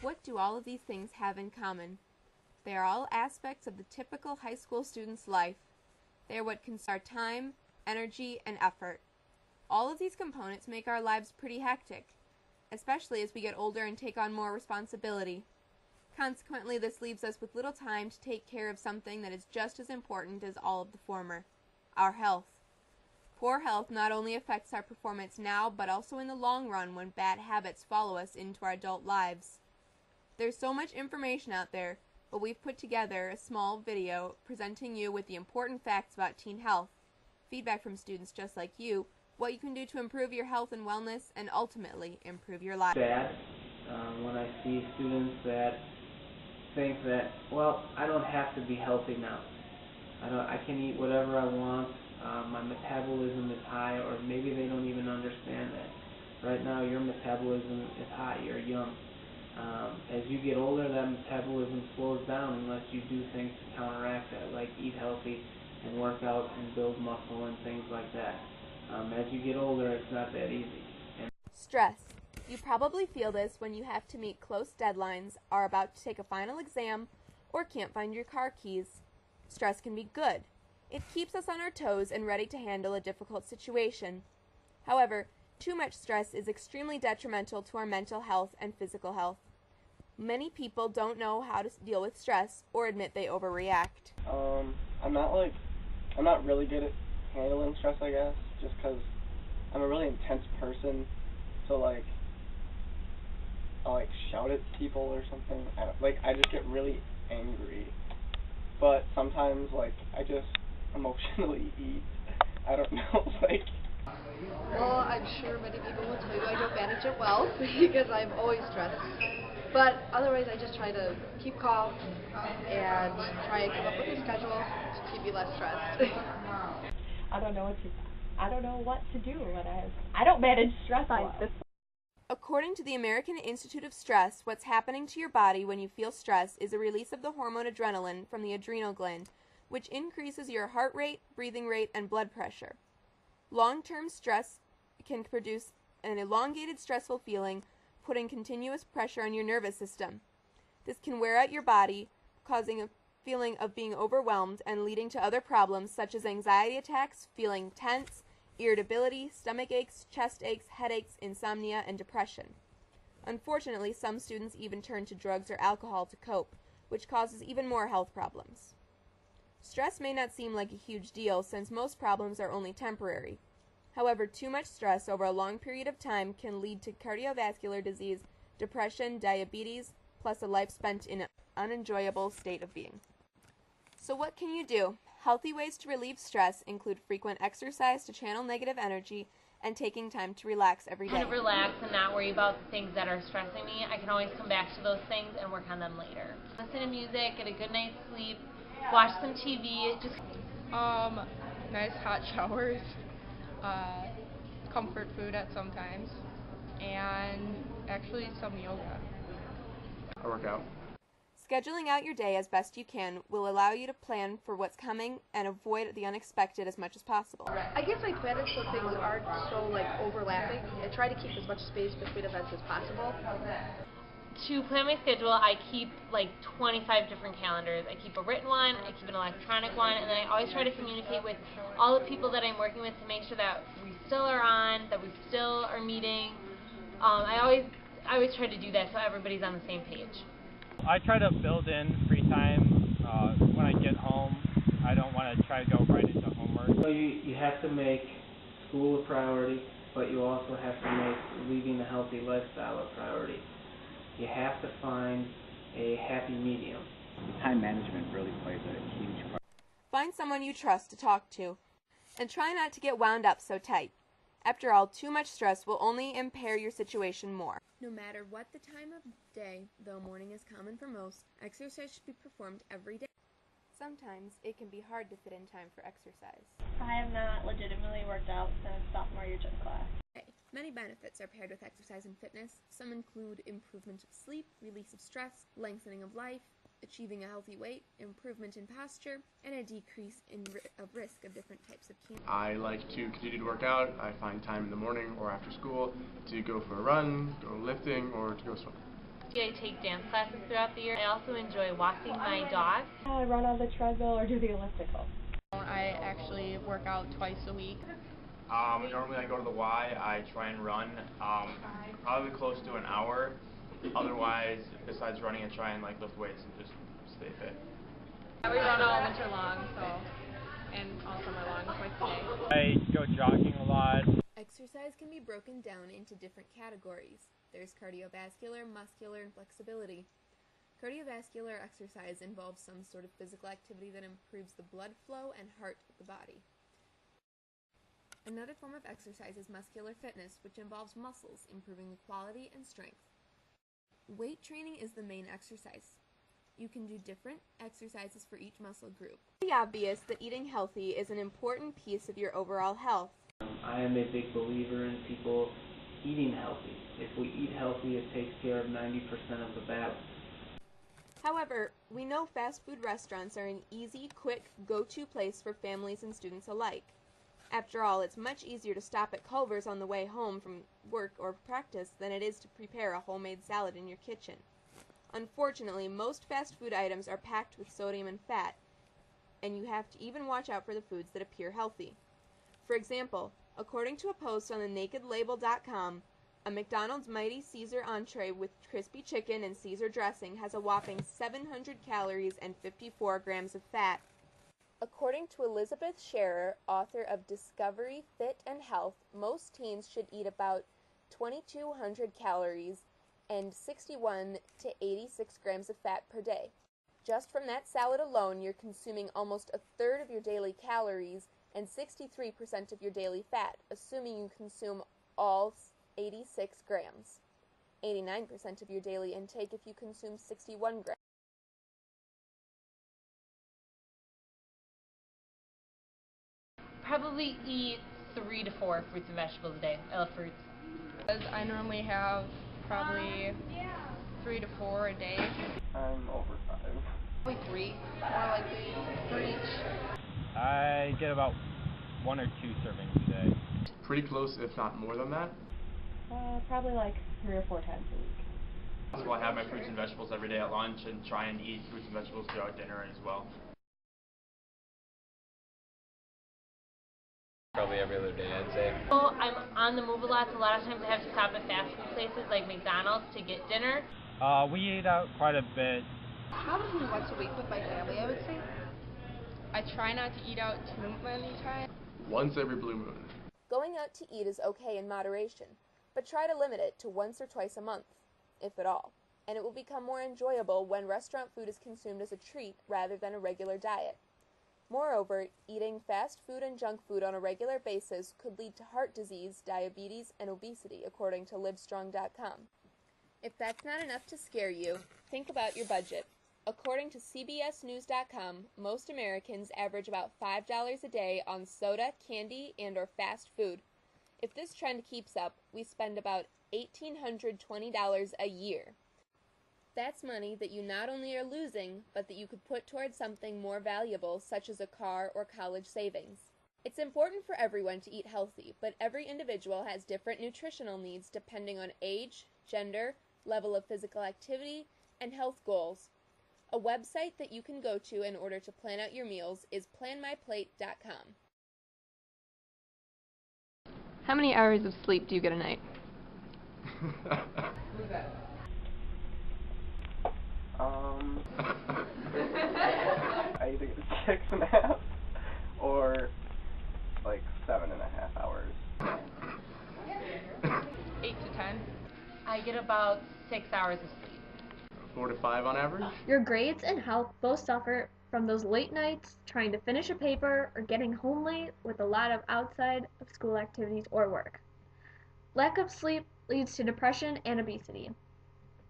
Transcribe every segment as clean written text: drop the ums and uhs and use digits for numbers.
What do all of these things have in common? They are all aspects of the typical high school student's life. They are what consume our time, energy, and effort. All of these components make our lives pretty hectic, especially as we get older and take on more responsibility. Consequently, this leaves us with little time to take care of something that is just as important as all of the former, our health. Poor health not only affects our performance now, but also in the long run when bad habits follow us into our adult lives. There's so much information out there, but we've put together a small video presenting you with the important facts about teen health, feedback from students just like you, what you can do to improve your health and wellness, and ultimately improve your life. Bad when I see students that think that, well, I don't have to be healthy now. I can eat whatever I want. My metabolism is high, or maybe they don't even understand that. Right now, your metabolism is high. You're young. As you get older, that metabolism slows down unless you do things to counteract that, like eat healthy and work out and build muscle and things like that. As you get older, it's not that easy. Stress. You probably feel this when you have to meet close deadlines, are about to take a final exam, or can't find your car keys. Stress can be good. It keeps us on our toes and ready to handle a difficult situation. However, too much stress is extremely detrimental to our mental health and physical health. Many people don't know how to deal with stress or admit they overreact. I'm not really good at handling stress, I guess, just because I'm a really intense person, so I'll shout at people or something. I just get really angry, but sometimes I just emotionally eat. I don't know, Well, I'm sure many people will tell you I don't manage it well because I'm always stressed. But otherwise, I just try to keep calm and try and come up with a schedule to keep me less stressed. I don't know what to do when I don't manage stress well. According to the American Institute of Stress, what's happening to your body when you feel stress is a release of the hormone adrenaline from the adrenal gland, which increases your heart rate, breathing rate, and blood pressure. Long-term stress can produce an elongated, stressful feeling, putting continuous pressure on your nervous system. This can wear out your body, causing a feeling of being overwhelmed and leading to other problems such as anxiety attacks, feeling tense, irritability, stomach aches, chest aches, headaches, insomnia, and depression. Unfortunately, some students even turn to drugs or alcohol to cope, which causes even more health problems. Stress may not seem like a huge deal since most problems are only temporary. However, too much stress over a long period of time can lead to cardiovascular disease, depression, diabetes, plus a life spent in an unenjoyable state of being. So what can you do? Healthy ways to relieve stress include frequent exercise to channel negative energy and taking time to relax every day. Kind of relax and not worry about the things that are stressing me. I can always come back to those things and work on them later. Listen to music, get a good night's sleep, watch some TV. Nice hot showers, comfort food at some times, and actually some yoga. I work out. Scheduling out your day as best you can will allow you to plan for what's coming and avoid the unexpected as much as possible. I guess I plan it so things aren't so overlapping and try to keep as much space between events as possible. To plan my schedule, I keep 25 different calendars. I keep a written one, I keep an electronic one, and then I always try to communicate with all the people that I'm working with to make sure that we still are on, that we still are meeting. I always try to do that so everybody's on the same page. I try to build in free time when I get home. I don't want to try to go right into homework. So you have to make school a priority, but you also have to make leading a healthy lifestyle a priority. You have to find a happy medium. Time management really plays a huge part. Find someone you trust to talk to, and try not to get wound up so tight. After all, too much stress will only impair your situation more. No matter what the time of day, though morning is common for most, exercise should be performed every day. Sometimes it can be hard to fit in time for exercise. I have not legitimately worked out since sophomore year gym class. Many benefits are paired with exercise and fitness. Some include improvement of sleep, release of stress, lengthening of life, achieving a healthy weight, improvement in posture, and a decrease of risk of different types of cancer. I like to continue to work out. I find time in the morning or after school to go for a run, go lifting, or to go swimming. I take dance classes throughout the year. I also enjoy walking my dog. I run on the treadmill or do the elliptical. I actually work out twice a week. Normally I go to the Y. I try and run probably close to an hour. Otherwise, besides running, I try and lift weights and just stay fit. We run all winter long, and all summer long, twice a day. I go jogging a lot. Exercise can be broken down into different categories. There's cardiovascular, muscular, and flexibility. Cardiovascular exercise involves some sort of physical activity that improves the blood flow and heart of the body. Another form of exercise is muscular fitness, which involves muscles, improving the quality and strength. Weight training is the main exercise. You can do different exercises for each muscle group. It's pretty obvious that eating healthy is an important piece of your overall health. I am a big believer in people eating healthy. If we eat healthy, it takes care of 90% of the battle. However, we know fast food restaurants are an easy, quick, go-to place for families and students alike. After all, it's much easier to stop at Culver's on the way home from work or practice than it is to prepare a homemade salad in your kitchen. Unfortunately, most fast food items are packed with sodium and fat, and you have to even watch out for the foods that appear healthy. For example, according to a post on the nakedlabel.com, a McDonald's Mighty Caesar entree with crispy chicken and Caesar dressing has a whopping 700 calories and 54 grams of fat. According to Elizabeth Scherer, author of Discovery, Fit, and Health, most teens should eat about 2,200 calories and 61 to 86 grams of fat per day. Just from that salad alone, you're consuming almost a third of your daily calories and 63% of your daily fat, assuming you consume all 86 grams. 89% of your daily intake if you consume 61 grams. Probably eat 3 to 4 fruits and vegetables a day. I love fruits. I normally have probably 3 to 4 a day. I'm over 5. Probably 3, more likely for each. I get about 1 or 2 servings a day. Pretty close, if not more than that. Probably 3 or 4 times a week. So I have my fruits and vegetables every day at lunch and try and eat fruits and vegetables throughout dinner as well. Probably every other day, I'd say. So I'm on the move a lot, so a lot of times I have to stop at fast food places like McDonald's to get dinner. We eat out quite a bit. Probably once a week with my family, I would say. I try not to eat out too many times. Once every blue moon. Going out to eat is okay in moderation, but try to limit it to once or twice a month, if at all, and it will become more enjoyable when restaurant food is consumed as a treat rather than a regular diet. Moreover, eating fast food and junk food on a regular basis could lead to heart disease, diabetes, and obesity, according to Livestrong.com. If that's not enough to scare you, think about your budget. According to CBSNews.com, most Americans average about $5 a day on soda, candy, and/or fast food. If this trend keeps up, we spend about $1,820 a year. That's money that you not only are losing, but that you could put towards something more valuable, such as a car or college savings. It's important for everyone to eat healthy, but every individual has different nutritional needs depending on age, gender, level of physical activity, and health goals. A website that you can go to in order to plan out your meals is planmyplate.com. How many hours of sleep do you get a night? I either get 6.5 or 7.5 hours. 8 to 10. I get about 6 hours of sleep. 4 to 5 on average. Your grades and health both suffer from those late nights trying to finish a paper or getting home late with a lot of outside of school activities or work. Lack of sleep leads to depression and obesity.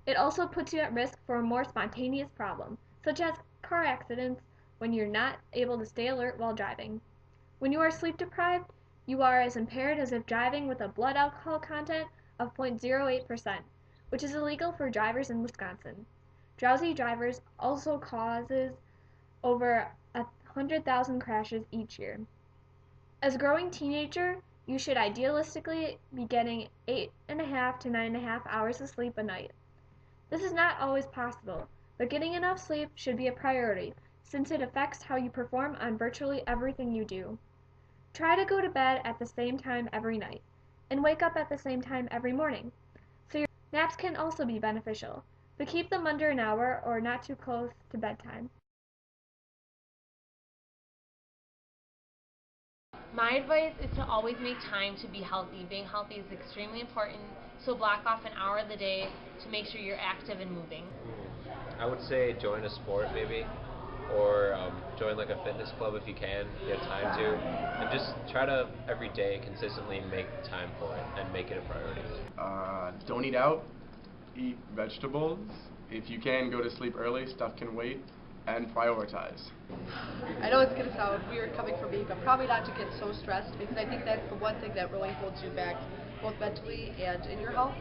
It also puts you at risk for a more spontaneous problem, such as car accidents when you're not able to stay alert while driving. When you are sleep deprived, you are as impaired as if driving with a blood alcohol content of 0.08%, which is illegal for drivers in Wisconsin. Drowsy drivers also causes over 100,000 crashes each year. As a growing teenager, you should idealistically be getting 8.5 to 9.5 hours of sleep a night. This is not always possible, but getting enough sleep should be a priority since it affects how you perform on virtually everything you do. Try to go to bed at the same time every night and wake up at the same time every morning. So your naps can also be beneficial, but keep them under an hour or not too close to bedtime. My advice is to always make time to be healthy. Being healthy is extremely important, so block off an hour of the day to make sure you're active and moving. I would say join a sport maybe, or join like a fitness club if you can, if you have time to, and just try to every day consistently make time for it and make it a priority. Don't eat out, eat vegetables. If you can, go to sleep early, stuff can wait, and prioritize. I know it's going to sound weird coming from me, but probably not to get so stressed, because I think that's the one thing that really holds you back, both mentally and in your health.